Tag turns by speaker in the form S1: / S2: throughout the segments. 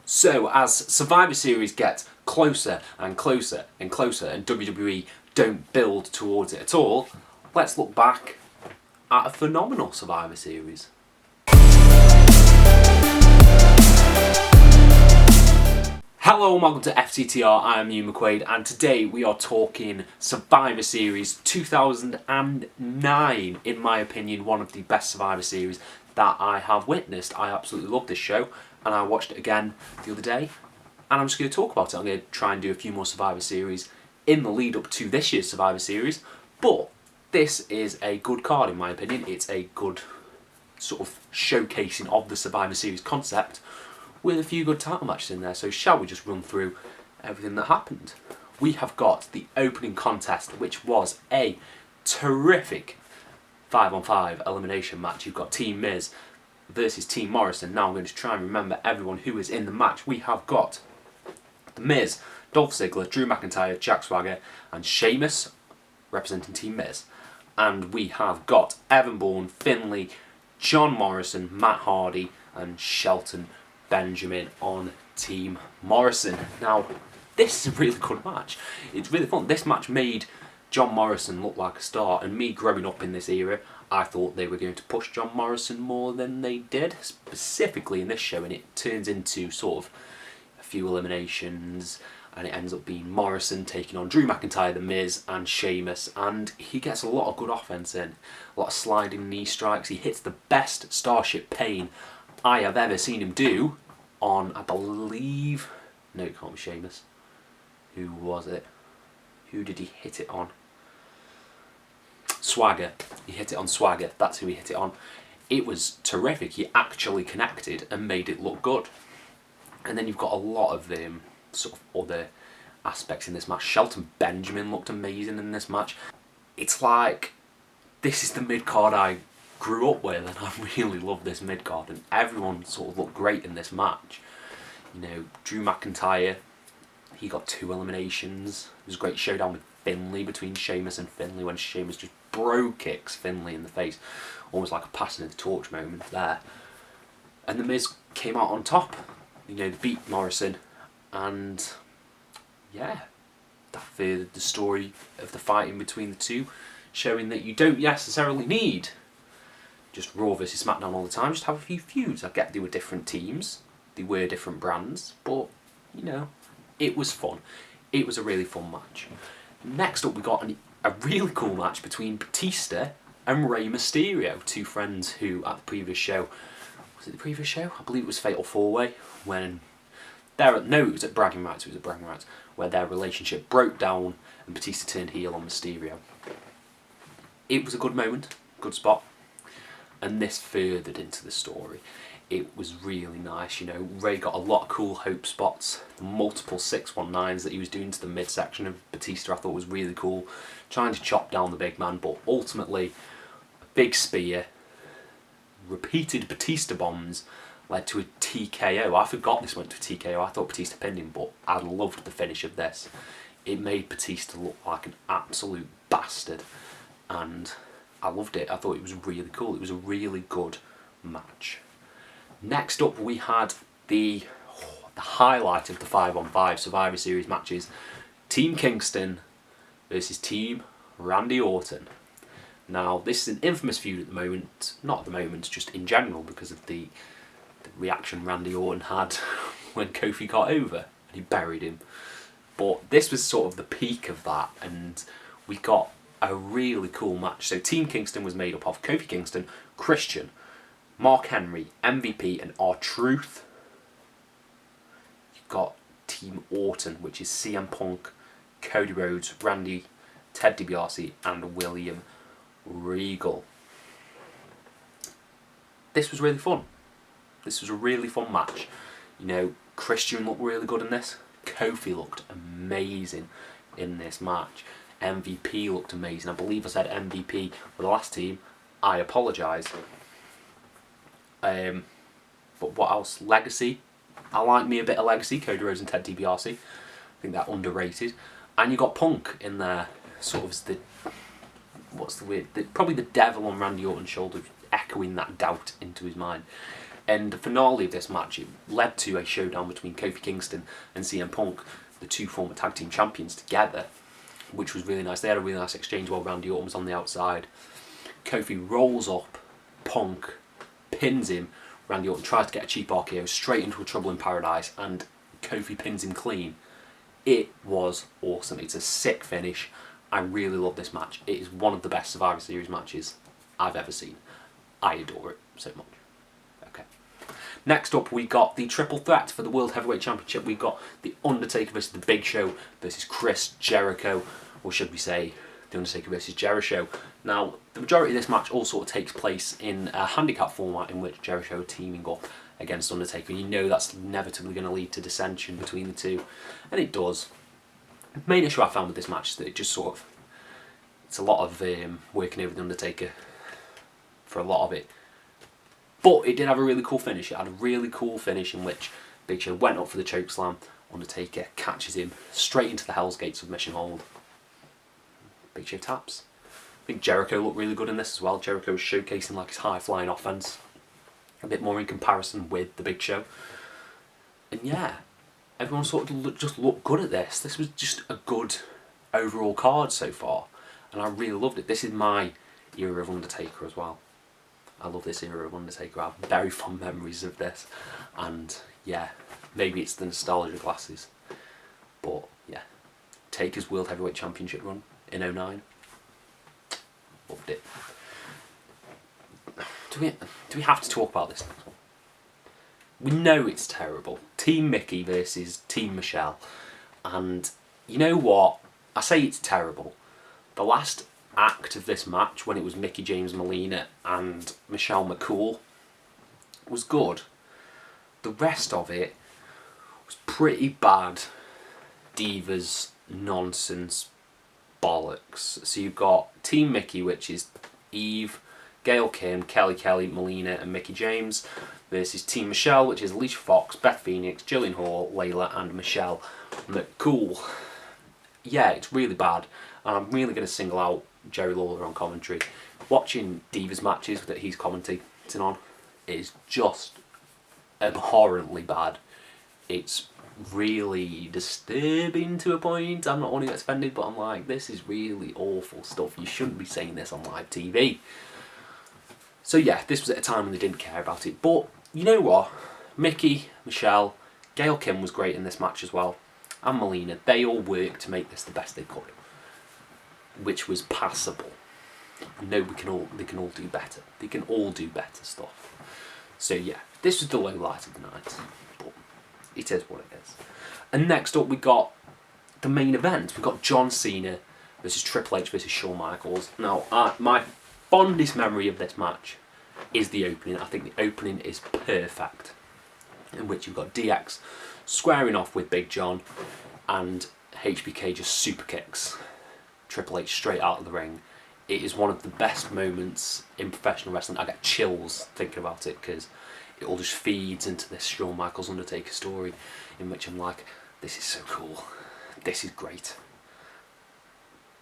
S1: So as Survivor Series gets closer and closer and closer and WWE don't build towards it at all, let's look back at a phenomenal Survivor Series. Hello and welcome to FTTR, I am Hugh McQuaid, and today we are talking Survivor Series 2009. In my opinion, one of the best Survivor Series that I have witnessed. I absolutely love this show, and I watched it again the other day, and I'm just going to talk about it. I'm going to try and do a few more Survivor Series in the lead up to this year's Survivor Series, but this is a good card in my opinion. It's a good sort of showcasing of the Survivor Series concept, with a few good title matches in there. So shall we just run through everything that happened? We have got the opening contest, which was a terrific 5-on-5 elimination match. You've got Team Miz versus Team Morrison. Now I'm going to try and remember everyone who is in the match. We have got The Miz, Dolph Ziggler, Drew McIntyre, Jack Swagger and Sheamus representing Team Miz. And we have got Evan Bourne, Finlay, John Morrison, Matt Hardy and Shelton Benjamin on Team Morrison. Now, this is a really good match. It's really fun. This match made John Morrison look like a star, and me growing up in this era, I thought they were going to push John Morrison more than they did, specifically in this show, and it turns into sort of a few eliminations, and it ends up being Morrison taking on Drew McIntyre, The Miz and Sheamus, and he gets a lot of good offense in, a lot of sliding knee strikes. He hits the best Starship Pain I have ever seen him do on, I believe, no, it can't be Sheamus. Who was it? Who did he hit it on? Swagger. He hit it on Swagger. That's who he hit it on. It was terrific. He actually connected and made it look good. And then you've got a lot of sort of other aspects in this match. Shelton Benjamin looked amazing in this match. It's like, this is the mid-card I grew up with, and I really love this mid-card, and everyone sort of looked great in this match. You know, Drew McIntyre, he got 2 eliminations. It was a great showdown with Finlay, between Sheamus and Finlay, when Sheamus just bro kicks Finlay in the face, almost like a passing of the torch moment there. And The Miz came out on top. You know, they beat Morrison, and yeah, that furthered the story of the fighting between the two, showing that you don't necessarily need just Raw versus SmackDown all the time. Just have a few feuds. I get they were different teams, they were different brands, but you know, it was fun. It was a really fun match. Next up, we got a really cool match between Batista and Rey Mysterio, two friends who at the previous show, was it the previous show? I believe it was Fatal 4-Way, when it was at Bragging Rights, where their relationship broke down and Batista turned heel on Mysterio. It was a good moment, good spot. And this furthered into the story. It was really nice, you know. Ray got a lot of cool hope spots. The multiple 619s that he was doing to the midsection of Batista I thought was really cool. Trying to chop down the big man, but ultimately a big spear, repeated Batista bombs led to a TKO. I forgot this went to a TKO. I thought Batista pinned him, but I loved the finish of this. It made Batista look like an absolute bastard, and I loved it. I thought it was really cool. It was a really good match. Next up, we had the highlight of the 5-on-5 Survivor Series matches. Team Kingston versus Team Randy Orton. Now, this is an infamous feud at the moment. Not at the moment, just in general, because of the reaction Randy Orton had when Kofi got over and he buried him. But this was sort of the peak of that, and we got a really cool match. So Team Kingston was made up of Kofi Kingston, Christian, Mark Henry, MVP and R-Truth. You've got Team Orton, which is CM Punk, Cody Rhodes, Randy, Ted DiBiase and William Regal. This was really fun. This was a really fun match. You know, Christian looked really good in this. Kofi looked amazing in this match. MVP looked amazing. I believe I said MVP for the last team. I apologise. But what else? Legacy. I like me a bit of Legacy. Cody Rhodes and Ted DiBiase. I think they're underrated. And you got Punk in there, sort of as probably the devil on Randy Orton's shoulder, echoing that doubt into his mind. And the finale of this match, it led to a showdown between Kofi Kingston and CM Punk, the two former tag team champions, together, which was really nice. They had a really nice exchange while Randy Orton was on the outside. Kofi rolls up Punk, pins him. Randy Orton tries to get a cheap RKO straight into a Trouble in Paradise, and Kofi pins him clean. It was awesome. It's a sick finish. I really love this match. It is one of the best Survivor Series matches I've ever seen. I adore it so much. Okay. Next up, we got the triple threat for the World Heavyweight Championship. We got the Undertaker versus the Big Show versus Chris Jericho, or should we say, the Undertaker versus Jericho. Now, the majority of this match all sort of takes place in a handicap format in which Jericho are teaming up against Undertaker. You know that's inevitably going to lead to dissension between the two, and it does. The main issue I found with this match is that it just sort of, it's a lot of working over the Undertaker for a lot of it. But it did have a really cool finish. It had a really cool finish in which Big Show went up for the chokeslam. Undertaker catches him straight into the Hell's Gate submission hold. Big Show taps. I think Jericho looked really good in this as well. Jericho was showcasing like his high-flying offense a bit more in comparison with the Big Show. And yeah, everyone sort of just looked good at this. This was just a good overall card so far, and I really loved it. This is my era of Undertaker as well. I love this era of Undertaker. I have very fond memories of this, and yeah, maybe it's the nostalgia glasses, but yeah, Taker's World Heavyweight Championship run in 2009. Loved it. Do we have to talk about this? We know it's terrible. Team Mickey versus Team Michelle, and you know what? I say it's terrible. The last act of this match, when it was Mickie James Molina and Michelle McCool, was good. The rest of it was pretty bad divas nonsense bollocks. So you've got Team Mickey, which is Eve, Gail Kim, Kelly, Molina and Mickie James, versus Team Michelle, which is Alicia Fox, Beth Phoenix, Jillian Hall, Layla and Michelle McCool. Yeah, it's really bad, and I'm really going to single out Jerry Lawler on commentary. Watching Divas matches that he's commentating on is just abhorrently bad. It's really disturbing to a point. I'm not one who gets offended, but I'm like, this is really awful stuff. You shouldn't be saying this on live TV. So yeah, this was at a time when they didn't care about it. But you know what? Mickey, Michelle, Gail Kim was great in this match as well, and Molina. They all worked to make this the best they could, which was passable. I know they can all do better. They can all do better stuff. So yeah, this was the low light of the night, but it is what it is. And next up we got the main event. We got John Cena versus Triple H versus Shawn Michaels. Now, my fondest memory of this match is the opening. I think the opening is perfect, in which you've got DX squaring off with Big John, and HBK just super kicks Triple H straight out of the ring. It is one of the best moments in professional wrestling. I get chills thinking about it because it all just feeds into this Shawn Michaels Undertaker story, in which I'm like, this is so cool. This is great.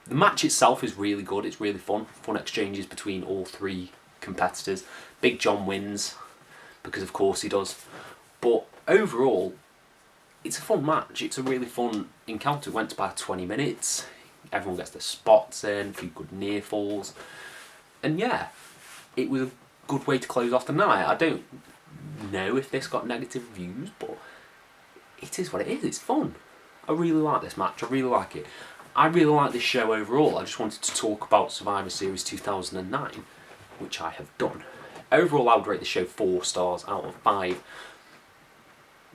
S1: The match itself is really good. It's really fun. Fun exchanges between all three competitors. Big John wins because of course he does. But overall, it's a fun match. It's a really fun encounter. It went about 20 minutes. Everyone gets their spots in, a few good near falls. And yeah, it was a good way to close off the night. I don't know if this got negative reviews, but it is what it is. It's fun. I really like this match. I really like it. I really like this show overall. I just wanted to talk about Survivor Series 2009, which I have done. Overall, I would rate the show 4 stars out of 5.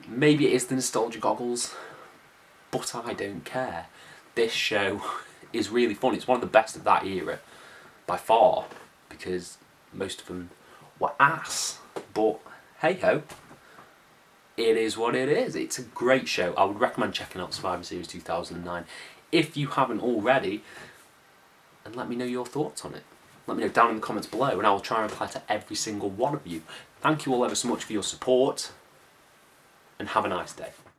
S1: Maybe it is the nostalgia goggles, but I don't care. This show is really fun. It's one of the best of that era, by far, because most of them were ass. But hey ho, it is what it is. It's a great show. I would recommend checking out Survivor Series 2009 if you haven't already, and let me know your thoughts on it. Let me know down in the comments below, and I will try and reply to every single one of you. Thank you all ever so much for your support, and have a nice day.